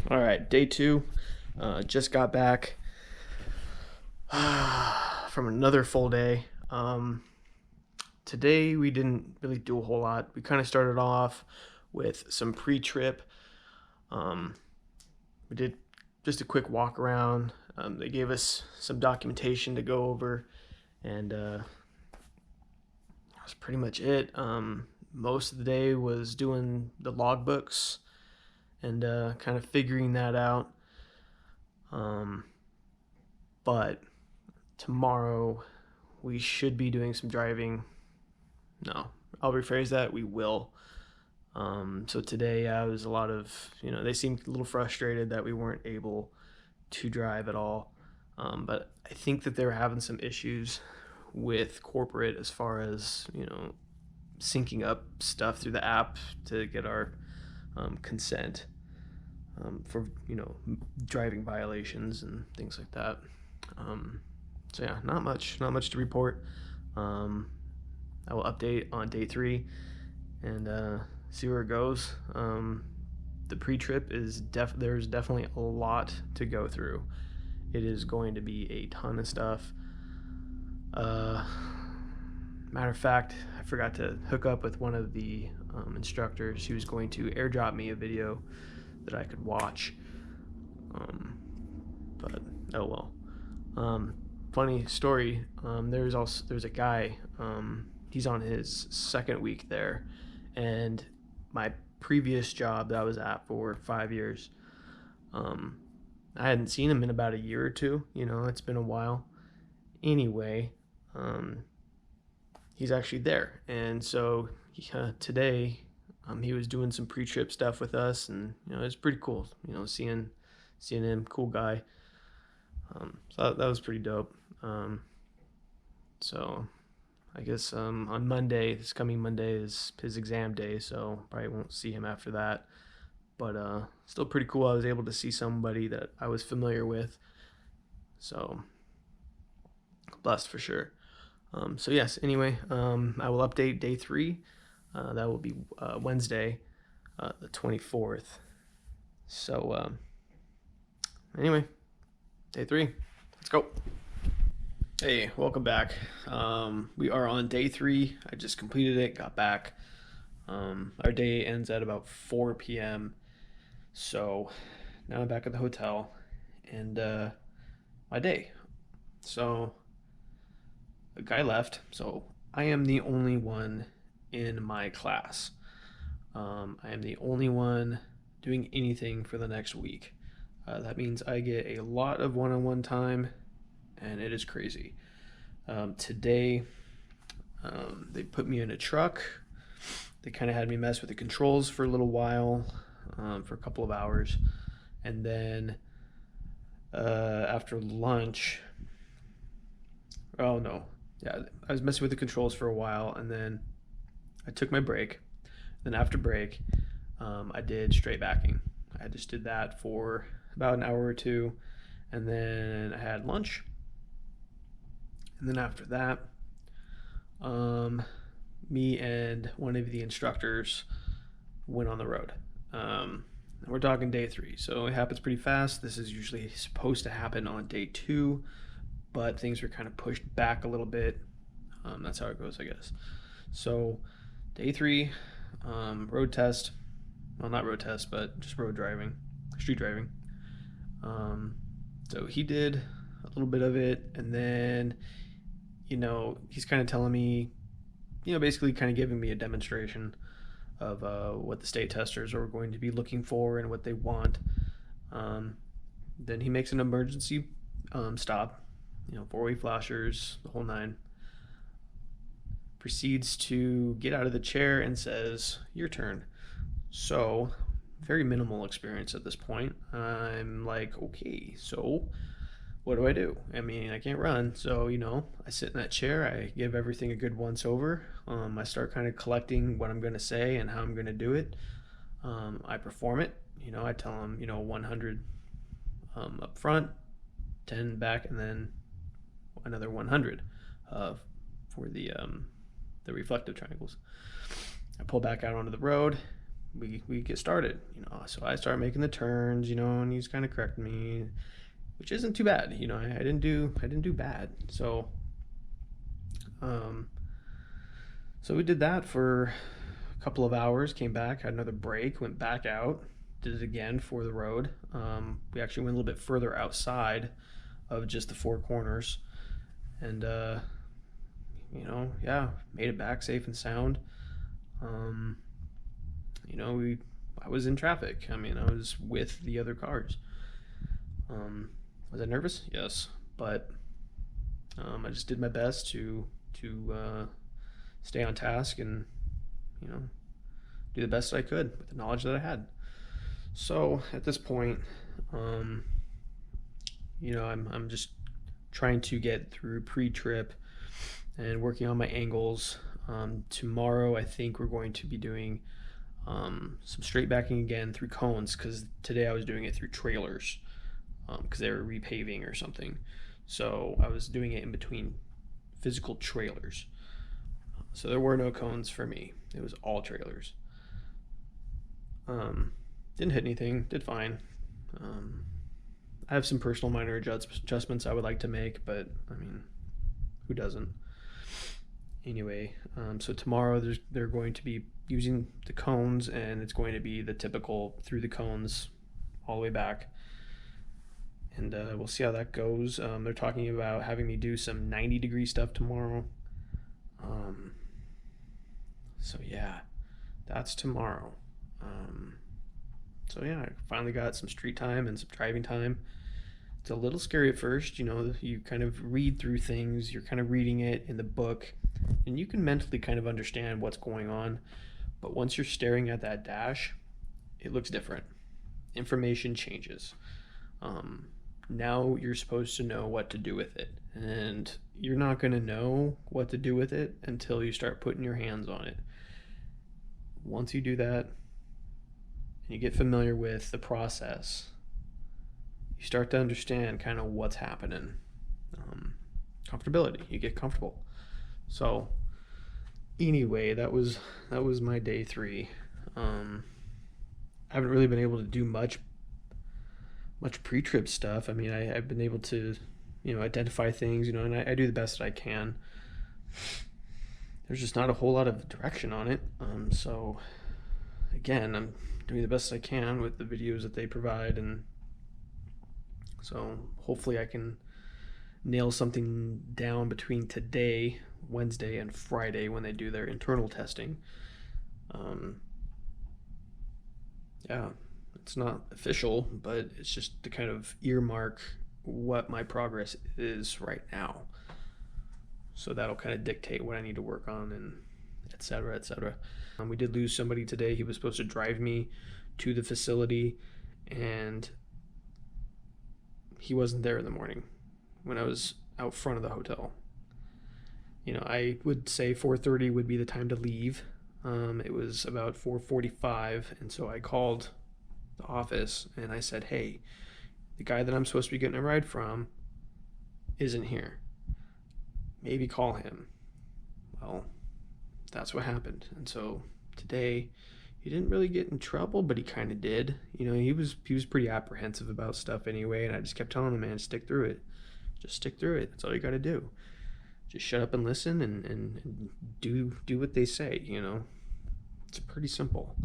All right, day two. Just got back from another full day. Today we didn't really do a whole lot. We kind of started off with some pre-trip. Um, we did just a quick walk around. They gave us some documentation to go over, and that's pretty much it. Most of the day was doing the logbooks and kind of figuring that out. Um, but tomorrow we should be doing some driving. No, I'll rephrase that. We will. So today I was a lot of, they seemed a little frustrated that we weren't able to drive at all. But I think that they were having some issues with corporate as far as, syncing up stuff through the app to get our consent for, driving violations and things like that. So yeah, not much to report. I will update on day three and see where it goes. The pre-trip is there's definitely a lot to go through. It is going to be a ton of stuff. Matter of fact, I forgot to hook up with one of the instructors. He was going to airdrop me a video that I could watch. But oh well. Funny story. There's a guy. He's on his second week there, and my previous job that I was at for 5 years, I hadn't seen him in about a year or two. It's been a while. Anyway, he's actually there, and so today, he was doing some pre-trip stuff with us, and it's pretty cool. Seeing him, cool guy. So that was pretty dope. So I guess on Monday, this coming Monday, is his exam day, so probably won't see him after that. But still pretty cool. I was able to see somebody that I was familiar with, so blessed for sure. So yes, anyway, I will update day three. That will be Wednesday, the 24th. So anyway, day three. Let's go. Hey, welcome back. We are on day three. I just completed it, got back. Our day ends at about 4 p.m. So now I'm back at the hotel and my day. So a guy left, so I am the only one in my class. I am the only one doing anything for the next week. That means I get a lot of one-on-one time, and it is crazy. Today, they put me in a truck. They kind of had me mess with the controls for a little while, for a couple of hours. And then after lunch, oh no, yeah, I was messing with the controls for a while, and then I took my break. Then after break, I did straight backing. I just did that for about an hour or two, and then I had lunch. And then after that, me and one of the instructors went on the road. We're talking day three, so it happens pretty fast. This is usually supposed to happen on day two, but things were kind of pushed back a little bit. That's how it goes, I guess. So day three, road test. Well, not road test, but just road driving, street driving. So he did a little bit of it, and then, he's kind of telling me, basically kind of giving me a demonstration of what the state testers are going to be looking for and what they want. Then he makes an emergency stop, four-way flashers, the whole nine. Proceeds to get out of the chair and says, "Your turn." So, very minimal experience at this point. I'm like, okay, so what do I do? I mean, I can't run. So, I sit in that chair. I give everything a good once over. I start kind of collecting what I'm going to say and how I'm going to do it. I perform it. I tell them, 100 up front, 10 back, and then another 100 for the reflective triangles. I pull back out onto the road, we get started. So I start making the turns, and he's kind of correcting me, which isn't too bad. I didn't do bad. Um, so we did that for a couple of hours, came back, had another break, went back out, did it again for the road. We actually went a little bit further outside of just the four corners, and yeah, made it back safe and sound. Um, I was in traffic. I mean, I was with the other cars. Was I nervous? Yes, but I just did my best to stay on task and you know do the best I could with the knowledge that I had. So at this point, I'm just trying to get through pre-trip and working on my angles. Tomorrow, I think we're going to be doing some straight backing again through cones, because today I was doing it through trailers because they were repaving or something. So I was doing it in between physical trailers. So there were no cones for me. It was all trailers. Didn't hit anything. Did fine. I have some personal minor adjustments I would like to make, but I mean, who doesn't? Anyway, so tomorrow they're going to be using the cones, and it's going to be the typical through the cones all the way back. And we'll see how that goes. They're talking about having me do some 90-degree stuff tomorrow. So yeah, that's tomorrow. So yeah, I finally got some street time and some driving time. It's a little scary at first, you kind of read through things, you're kind of reading it in the book, and you can mentally kind of understand what's going on. But once you're staring at that dash, it looks different. Information changes. Now you're supposed to know what to do with it, and you're not going to know what to do with it until you start putting your hands on it. Once you do that and you get familiar with the process, you start to understand kind of what's happening. Comfortability, you get comfortable. So anyway, that was my day 3. I haven't really been able to do much pre-trip stuff. I mean, I've been able to identify things, and I do the best that I can. There's just not a whole lot of direction on it. So again, I'm doing the best I can with the videos that they provide, and so hopefully I can nail something down between today, Wednesday, and Friday when they do their internal testing. Yeah, it's not official, but it's just to kind of earmark what my progress is right now. So that'll kind of dictate what I need to work on, and et cetera, et cetera. We did lose somebody today. He was supposed to drive me to the facility, and he wasn't there in the morning when I was out front of the hotel. I would say 4:30 would be the time to leave. It was about 4:45, and so I called the office and I said, hey, the guy that I'm supposed to be getting a ride from isn't here. Maybe call him. Well, that's what happened. And so today, he didn't really get in trouble, but he kind of did. He was pretty apprehensive about stuff anyway, and I just kept telling him, man, stick through it. Just stick through it. That's all you got to do. Just shut up and listen and do what they say. It's pretty simple.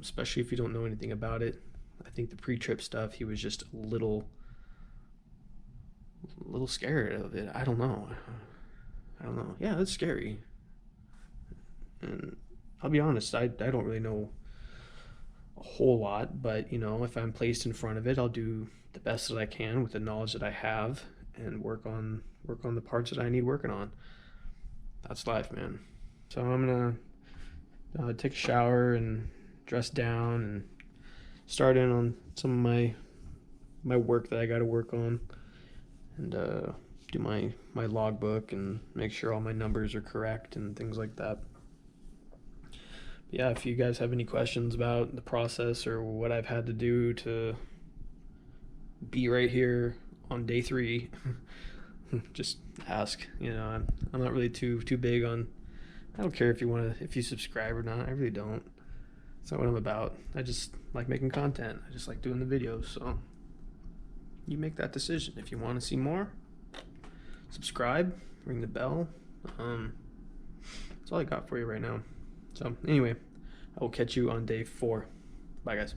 Especially if you don't know anything about it. I think the pre-trip stuff, he was just a little scared of it. I don't know. Yeah, it's scary. And I'll be honest, I don't really know a whole lot, but if I'm placed in front of it, I'll do the best that I can with the knowledge that I have and work on the parts that I need working on. That's life, man. So I'm gonna take a shower and dress down and start in on some of my work that I got to work on, and do my logbook and make sure all my numbers are correct and things like that. Yeah, if you guys have any questions about the process or what I've had to do to be right here on day 3, just ask. I'm not really too big on. I don't care if you subscribe or not. I really don't. It's not what I'm about. I just like making content. I just like doing the videos. So you make that decision. If you want to see more, subscribe, ring the bell. That's all I got for you right now. So anyway, I will catch you on day 4. Bye, guys.